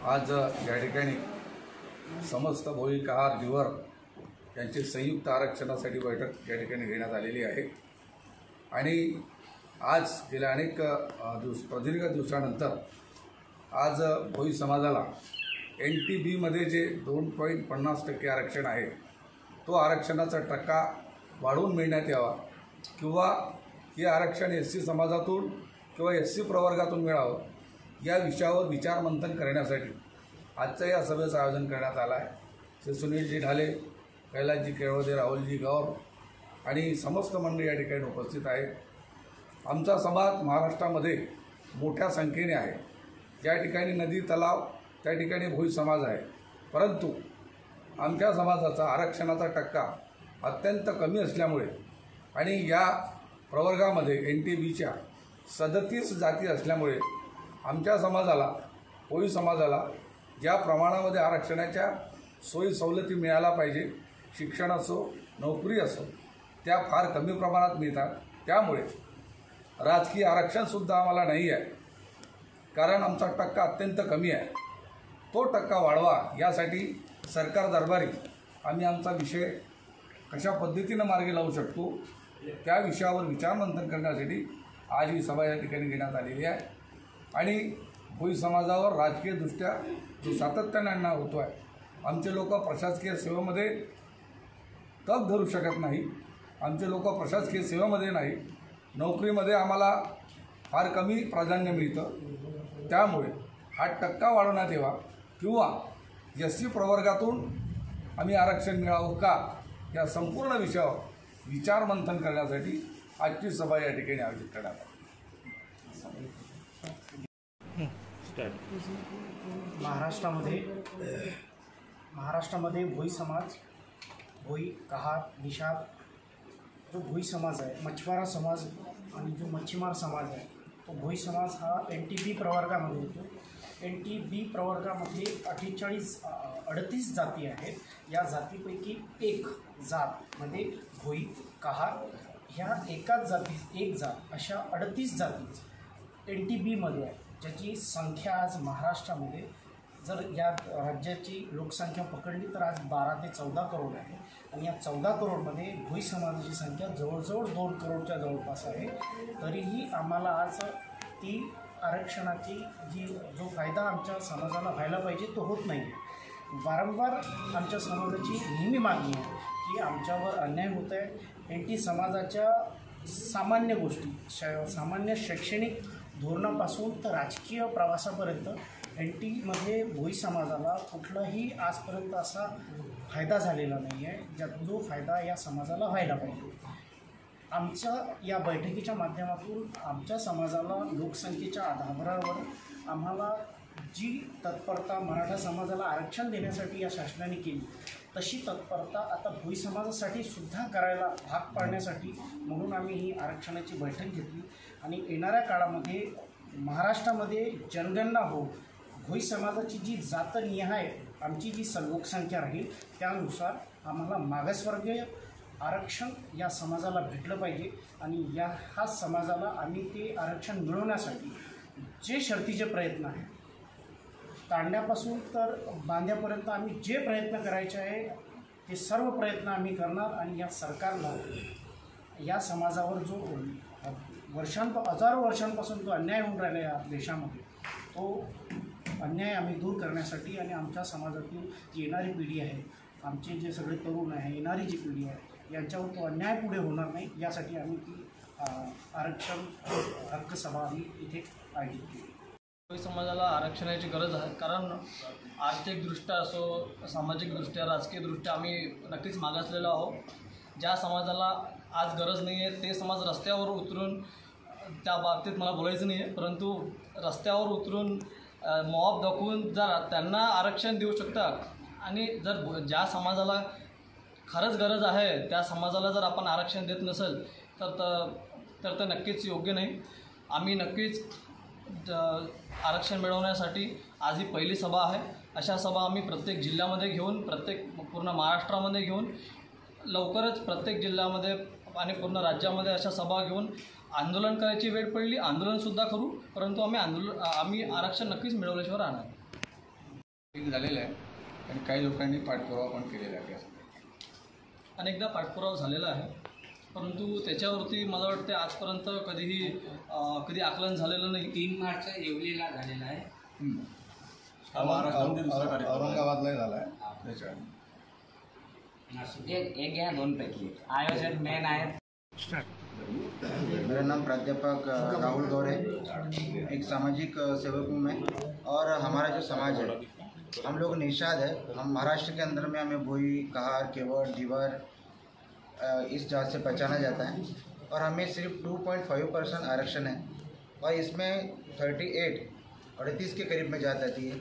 आज या ठिकाणी समस्त भोई कहार दिवर यांची संयुक्त आरक्षणासाठी बैठक या ठिकाणी घेण्यात आलेली आहे आणि आज गेल्या अनेक प्रदीर्घ दिवसानंतर आज भोई समाजाला NTBमध्ये जे 2.50% आरक्षण आहे तो आरक्षणाचा टक्का वाढवून मिळण्यात यावा किंवा हे आरक्षण SC समाजातून किंवा SC प्रवर्गातून मिळावं या विषयावर विचारमंथन करण्यासाठी आजच्या या सभेचं आयोजन करण्यात आलं आहे। श्री सुनीलजी ढाले, कैलासजी केळवदे, राहुलजी गौर आणि समस्त मंडळी या ठिकाणी उपस्थित आहेत। आमचा समाज महाराष्ट्रामध्ये मोठ्या संख्येने आहे। ज्या ठिकाणी नदी तलाव त्या ठिकाणी भोई समाज आहे, परंतु आमच्या समाजाचा आरक्षणाचा टक्का अत्यंत कमी असल्यामुळे आणि या प्रवर्गामध्ये NTBच्या 37 जाती असल्यामुळे आमच्या समाजाला भोई समाजाला ज्या प्रमाणामध्ये आरक्षणाच्या सोयी सवलती मिळायला पाहिजे, शिक्षण असो नोकरी असो, त्या फार कमी प्रमाणात मिळतात। त्यामुळे राजकीय आरक्षणसुद्धा आम्हाला नाही आहे, कारण आमचा टक्का अत्यंत कमी आहे। तो टक्का वाढवा यासाठी सरकार दरबारी आम्ही आमचा विषय कशा पद्धतीनं मार्गी लावू शकतो त्या विषयावर विचारमंथन करण्यासाठी आज ही सभा या ठिकाणी घेण्यात आलेली आहे आणि भोई समाजावर राजकीयदृष्ट्या जो सातत्याने अन्याय होतो आहे, आमचे लोक प्रशासकीय सेवेमध्ये तग धरू शकत नाही, आमचे लोक प्रशासकीय सेवेमध्ये नाही, नोकरीमध्ये आम्हाला फार कमी प्राधान्य मिळतं। त्यामुळे हा टक्का वाढवण्यात यावा किंवा SC प्रवर्गातून आम्ही आरक्षण मिळावं का या संपूर्ण विषयावर विचारमंथन करण्यासाठी आजची सभा या ठिकाणी आयोजित करण्यात आली। महाराष्ट्रामध्ये भोई समाज, भोई कहार निषाद जो भोई समाज आहे, मच्छीमार समाज आणि जो मच्छीमार समाज आहे तो भोई समाज हा NTB प्रवर्गामध्ये येतो। NTB प्रवर्गामध्ये 38 जाती आहेत। या जातीपैकी एक जातमध्ये भोई कहार ह्या एकाच जाती एक जात अशा 38 जाती NTBमध्ये आहे, ज्याची संख्या आज महाराष्ट्रामध्ये जर या राज्याची लोकसंख्या पकडली तर आज 12 ते 14 करोड आहे आणि या 14 करोडमध्ये भोई समाजाची संख्या जवळजवळ 2 करोडच्या जवळपास आहे। तरीही आम्हाला आज ती आरक्षणाची जो फायदा आमच्या समाजाला व्हायला पाहिजे तो होत नाही आहे। वारंवार आमच्या समाजाची नेहमी मागणी आहे की आमच्यावर अन्याय होत आहे। NT समाजाच्या सामान्य गोष्टी सामान्य शैक्षणिक धोरणापासून तर राजकीय प्रवासापर्यंत NTमध्ये भोई समाजाला कुठलाही आजपर्यंत असा फायदा झालेला नाही आहे, जो फायदा या समाजाला व्हायला पाहिजे। आमच्या या बैठकीच्या माध्यमातून आमच्या समाजाला लोकसंख्येच्या आधारावर आम्हाला जी तत्परता मराठा समाजाला आरक्षण देण्यासाठी या शासनाने केली तशी तत्परता आता भोई समाजासाठी सुद्धा करायला भाग पाडण्यासाठी म्हणून आम्ही ही आरक्षणाची बैठक घेतली आणि येणाऱ्या काळामध्ये महाराष्ट्रामध्ये जनगणना हो भोई समाजाची जी जातनिहाय आमची जी लोकसंख्या राहील त्यानुसार आम्हाला मागासवर्गीय आरक्षण या समाजाला भेटलं पाहिजे आणि ह्या समाजाला आम्ही ते आरक्षण मिळवण्यासाठी जे शर्तीचे प्रयत्न आहेत तांड्यापासून तर बांध्यापर्यंत आम्ही जे प्रयत्न करायचे आहे ते सर्व प्रयत्न आम्ही करणार आणि या सरकारला या समाजावर जो हजारो वर्षांपासून जो अन्याय होऊन राहिला या देशामध्ये तो अन्याय आम्ही दूर करण्यासाठी आणि आमच्या समाजातील जी येणारी पिढी आहे, आमचे जे सगळे तरुण आहे, येणारी जी पिढी आहे यांच्यावर तो अन्याय पुढे होणार नाही यासाठी आम्ही ती आरक्षण हक्क सभा आम्ही इथे आयोजित केली। भोई समाजाला आरक्षणाची गरज आहे, कारण आर्थिकदृष्ट्या असो सामाजिकदृष्ट्या राजकीयदृष्ट्या आम्ही नक्कीच मागासलेलो आहोत। ज्या समाजाला आज गरज नाही आहे ते समाज रस्त्यावर उतरून त्या बाबतीत मला बोलायचं नाही आहे, परंतु रस्त्यावर उतरून मॉब दाखवून जर त्यांना आरक्षण देऊ शकतात आणि जर ज्या समाजाला खरंच गरज आहे त्या समाजाला जर आपण आरक्षण देत नसेल तर नक्कीच योग्य नाही। आम्ही नक्कीच आरक्षण मिळवण्यासाठी आज ही पहिली सभा आहे। अशा सभा आम्ही प्रत्येक जिल्ह्यामध्ये घेऊन पूर्ण महाराष्ट्रामध्ये घेऊन लवकरच प्रत्येक जिल्ह्यामध्ये आणि पूर्ण राज्यामध्ये अशा सभा घेऊन आंदोलन करायची वेळ पडली आंदोलनसुद्धा करू, परंतु आम्ही आरक्षण नक्कीच मिळवल्याशिवाय राहणार। ठीक झालेलं आहे आणि काही लोकांनी पाठपुरावा पण केलेला आहे. अनेकदा पाठपुरावा झालेला आहे, परंतु त्याच्यावरती मला वाटते आजपर्यंत कधी आकलन झालेलं नाही. 3 मार्च येवलेला झालेला आहे. औरंगाबादलाही झाला आहे. त्याच्यावर एक या 2 पैकी आयोजक मेन आहेत. मेरा नाम प्राध्यापक राहुल गौर है, एक सामाजिक सेवक हूँ मैं। और हमारा जो समाज है, हम लोग निषाद है। हम महाराष्ट्र के अंदर में हमें भोई, कहार, केवट, धीवर इस जात से पहचाना जाता है और हमें सिर्फ 2.5% आरक्षण है और इसमें 38 के करीब में जात आती है।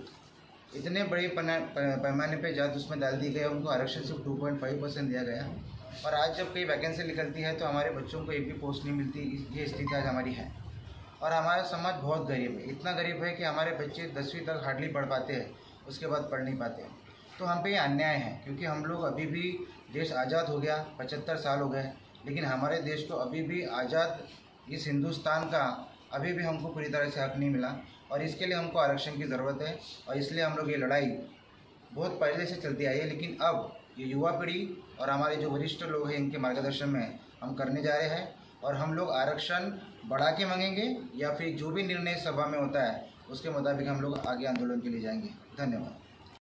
इतने बड़े पैमाने पे जात उसमें डाल दी गई, उनको आरक्षण सिर्फ 2.5% दिया गया। और आज जब कई वैकेंसी निकलती है तो हमारे बच्चों को एक भी पोस्ट नहीं मिलती। ये स्थिति आज हमारी है और हमारा समाज बहुत गरीब है। इतना गरीब है कि हमारे बच्चे 10वीं तक हार्डली पढ़ पाते हैं, उसके बाद पढ़ नहीं पाते। तो हम पे ये अन्याय है, क्योंकि हम लोग अभी भी, देश आज़ाद हो गया, 75 साल हो गए, लेकिन हमारे देश को अभी भी आज़ाद, इस हिंदुस्तान का अभी भी हमको पूरी तरह से हक नहीं मिला और इसके लिए हमको आरक्षण की ज़रूरत है। और इसलिए हम लोग ये लड़ाई बहुत पहले से चलती आई है, लेकिन अब ये युवा पीढ़ी और हमारे जो वरिष्ठ लोग हैं, इनके मार्गदर्शन में हम करने जा रहे हैं। और हम लोग आरक्षण बढ़ा के मांगेंगे या फिर जो भी निर्णय सभा में होता है उसके मुताबिक हम लोग आगे आंदोलन के लिए जाएंगे। धन्यवाद।